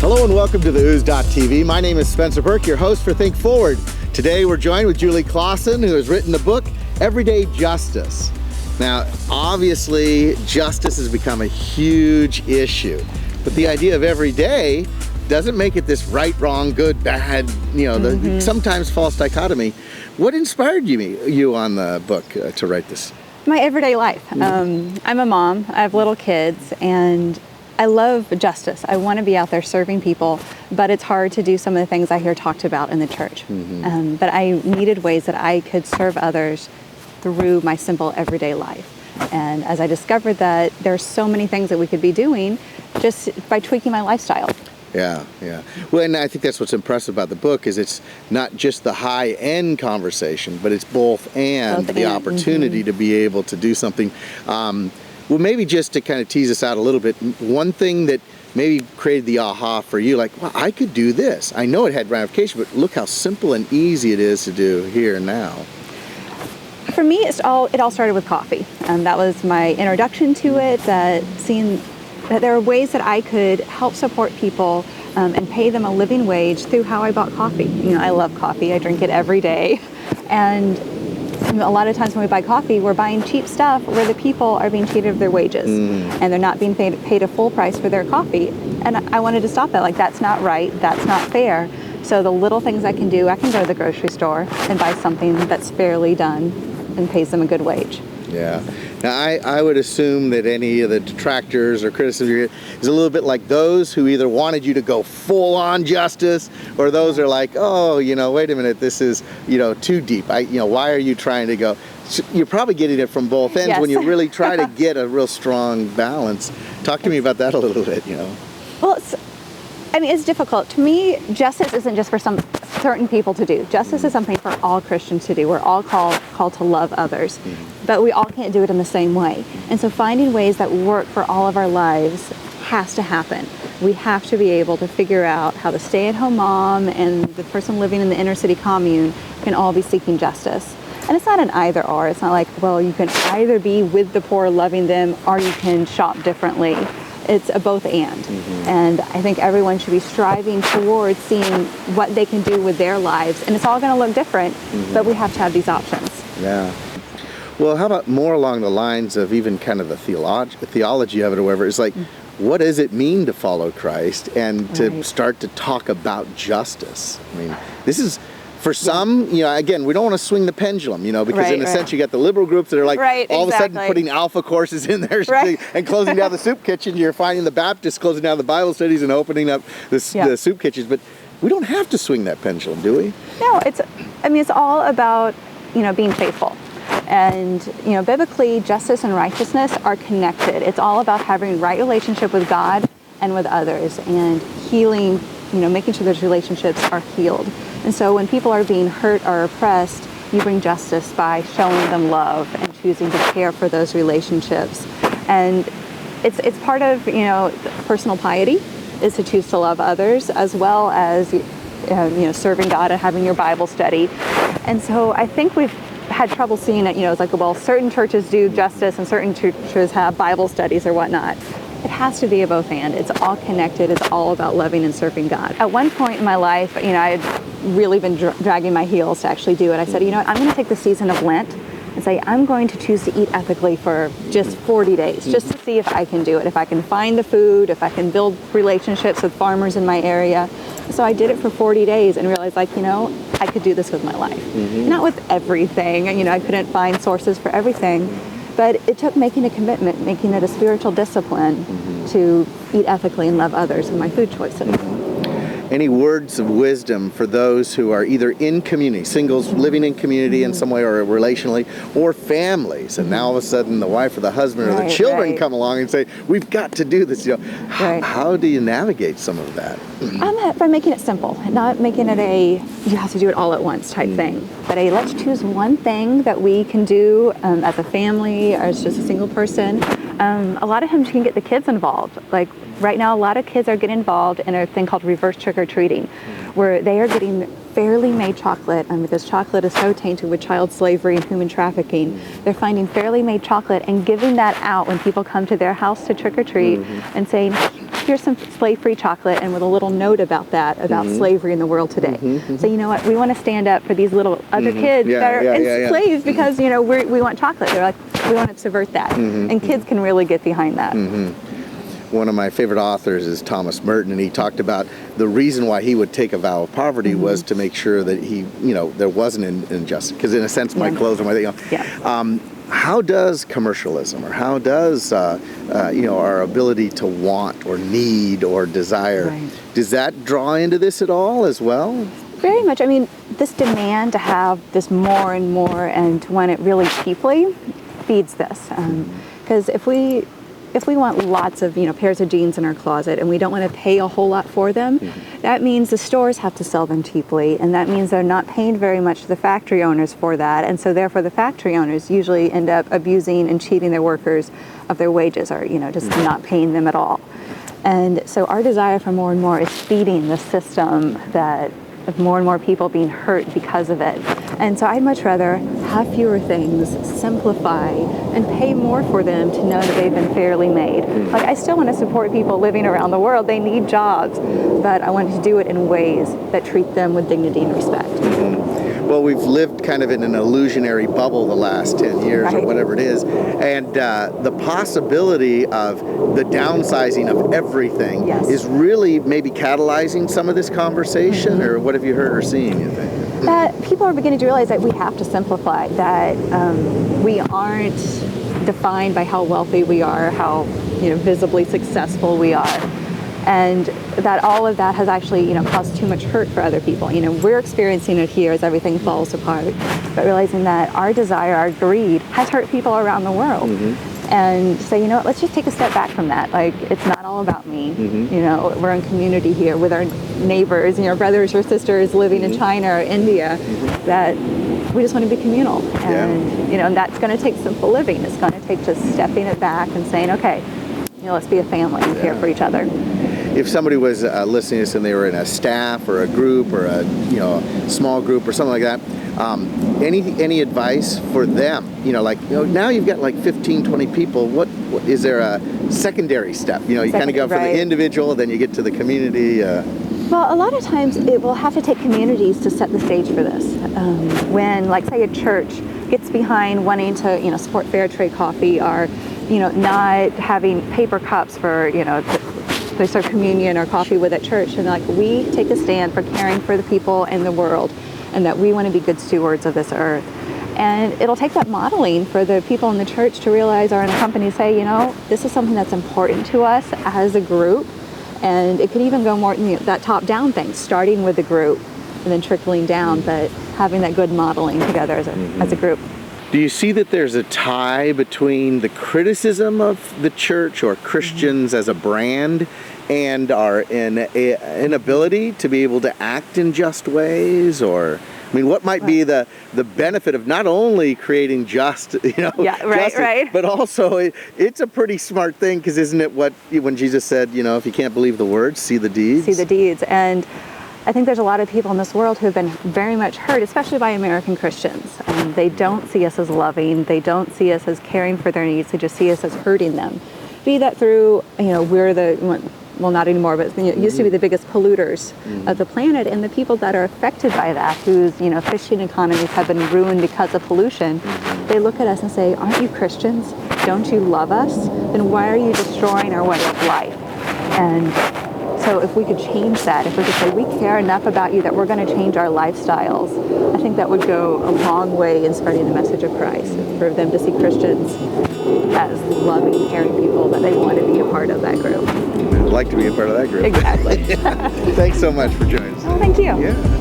Hello and welcome to the isnt.tv. My name is Spencer Burke, your host for ThinkFWD. Today we're joined with Julie Clawson, who has written the book, Everyday Justice. Now, obviously, justice has become a huge issue, but the idea of everyday doesn't make it this right, wrong, good, bad, the sometimes false dichotomy. What inspired you on the book to write this? My everyday life. I'm a mom, I have little kids, and I love justice. I want to be out there serving people, but it's hard to do some of the things I hear talked about in the church. But I needed ways that I could serve others through my simple everyday life. And as I discovered that there's so many things that we could be doing just by tweaking my lifestyle. Yeah. Well, and I think that's what's impressive about the book is it's not just the high-end conversation, but it's both the opportunity to be able to do something. Well, maybe just to kind of tease us out a little bit, one thing that maybe created the aha for you, like, well, I could do this. I know it had ramifications, but look how simple and easy it is to do here and now. For me, it all started with coffee. That was my introduction to it, seeing that there are ways that I could help support people and pay them a living wage through how I bought coffee. I love coffee. I drink it every day. And a lot of times when we buy coffee, we're buying cheap stuff where the people are being cheated of their wages and they're not being paid a full price for their coffee. And I wanted to stop that. Like, that's not right. That's not fair. So the little things I can do, I can go to the grocery store and buy something that's fairly done and pays them a good wage. Yeah. Now, I would assume that any of the detractors or criticism is a little bit like those who either wanted you to go full-on justice or those are like, oh, wait a minute, this is, too deep. Why are you trying to go? You're probably getting it from both ends when you really try to get a real strong balance. Talk to me about that a little bit, Well, it's difficult. To me, justice isn't just for some certain people to do. Justice is something for all Christians to do. We're all called to love others, but we all can't do it in the same way. And so finding ways that work for all of our lives has to happen. We have to be able to figure out how the stay-at-home mom and the person living in the inner city commune can all be seeking justice. And it's not an either or. It's not like, well, you can either be with the poor, loving them, or you can shop differently. It's a both and. And I think everyone should be striving towards seeing what they can do with their lives. And it's all going to look different, but we have to have these options. Yeah. Well, how about more along the lines of even kind of the theology of it or whatever? It's like, what does it mean to follow Christ and to start to talk about justice? I mean, this is... For some, again, we don't want to swing the pendulum, because in a sense you got the liberal groups that are like all of a sudden putting alpha courses in there and closing down the soup kitchen. You're finding the Baptists closing down the Bible studies and opening up the soup kitchens. But we don't have to swing that pendulum, do we? No, it's all about, being faithful. And, biblically, justice and righteousness are connected. It's all about having right relationship with God and with others and healing, making sure those relationships are healed. And so when people are being hurt or oppressed, you bring justice by showing them love and choosing to care for those relationships. And it's part of, personal piety is to choose to love others as well as, serving God and having your Bible study. And so I think we've had trouble seeing it, it's like, well, certain churches do justice and certain churches have Bible studies or whatnot. It has to be a both and. It's all connected. It's all about loving and serving God. At one point in my life, I had really been dragging my heels to actually do it. I said, I'm going to take the season of Lent and say, I'm going to choose to eat ethically for just 40 days, just to see if I can do it, if I can find the food, if I can build relationships with farmers in my area. So I did it for 40 days and realized, I could do this with my life. Not with everything. I couldn't find sources for everything. But it took making a commitment, making it a spiritual discipline to eat ethically and love others in my food choices. Any words of wisdom for those who are either in community, singles living in community in some way or relationally, or families, and now all of a sudden the wife or the husband or the children come along and say, we've got to do this. How do you navigate some of that? By making it simple, not making it you have to do it all at once type thing, but let's choose one thing that we can do as a family or as just a single person. A lot of times you can get the kids involved. Like right now, a lot of kids are getting involved in a thing called reverse trick-or-treating, where they are getting fairly made chocolate, because chocolate is so tainted with child slavery and human trafficking. They're finding fairly made chocolate and giving that out when people come to their house to trick-or-treat and saying, here's some slave-free chocolate, and with a little note about that, about slavery in the world today. So you know what, we want to stand up for these little other kids that are enslaved because, you know, we want chocolate. They're like, we want to subvert that. And kids can really get behind that. One of my favorite authors is Thomas Merton, and he talked about the reason why he would take a vow of poverty was to make sure that he, you know, there wasn't an injustice. Because in a sense, my clothes are my, you know. How does commercialism, or how does, you know, our ability to want or need or desire, does that draw into this at all as well? Very much. I mean, this demand to have this more and more, and want it really cheaply, feeds this. Because if we want lots of, you know, pairs of jeans in our closet and we don't want to pay a whole lot for them, that means the stores have to sell them cheaply, and that means they're not paying very much to the factory owners for that, and so therefore the factory owners usually end up abusing and cheating their workers of their wages, or, you know, just not paying them at all. And so our desire for more and more is feeding the system that of more and more people being hurt because of it. And so I'd much rather have fewer things, simplify, and pay more for them to know that they've been fairly made. Like, I still want to support people living around the world. They need jobs, but I want to do it in ways that treat them with dignity and respect. Well, we've lived kind of in an illusionary bubble the last 10 years or whatever it is, and the possibility of the downsizing of everything is really maybe catalyzing some of this conversation, or what have you heard or seen, you think? That people are beginning to realize that we have to simplify, that we aren't defined by how wealthy we are, how, you know, visibly successful we are. And that all of that has actually, you know, caused too much hurt for other people. You know, we're experiencing it here as everything falls apart, but realizing that our desire, our greed, has hurt people around the world. And say, you know what, let's just take a step back from that. Like, it's not all about me. You know, we're in community here with our neighbors, you know, brothers or sisters living in China or India, that we just want to be communal. And, you know, and that's going to take simple living. It's going to take just stepping it back and saying, okay, you know, let's be a family and care for each other. If somebody was listening to this and they were in a staff or a group or a, you know, small group or something like that, any advice for them? You know, like, you know, now you've got like 15, 20 people. What is there a secondary step? You know, you kind of go from the individual, then you get to the community. Well, a lot of times it will have to take communities to set the stage for this. When, like, say, a church gets behind wanting to, you know, support fair trade coffee, or, you know, not having paper cups for, you know, they serve communion or coffee with at church, and like, we take a stand for caring for the people in the world, and that we want to be good stewards of this earth. And it'll take that modeling for the people in the church to realize, or in the company say, you know, this is something that's important to us as a group. And it could even go more, you know, that top-down thing, starting with the group and then trickling down, but having that good modeling together as a group. Do you see that there's a tie between the criticism of the church or Christians as a brand and our inability to be able to act in just ways? Or, I mean, what might be the benefit of not only creating just, you know, justice, but also it's a pretty smart thing, because isn't it what, when Jesus said, you know, if you can't believe the words, see the deeds? See the deeds. And I think there's a lot of people in this world who have been very much hurt, especially by American Christians. They don't see us as loving. They don't see us as caring for their needs. They just see us as hurting them. Be that through, you know, we're the, well, not anymore, but it used to be the biggest polluters of the planet, and the people that are affected by that, whose, you know, fishing economies have been ruined because of pollution, they look at us and say, aren't you Christians? Don't you love us? Then why are you destroying our way of life? And so if we could change that, if we could say, we care enough about you that we're going to change our lifestyles, I think that would go a long way in spreading the message of Christ, for them to see Christians as loving, caring people, that they want to be a part of that group. I'd like to be a part of that group. Exactly. Thanks so much for joining us. Oh, thank you. Yeah.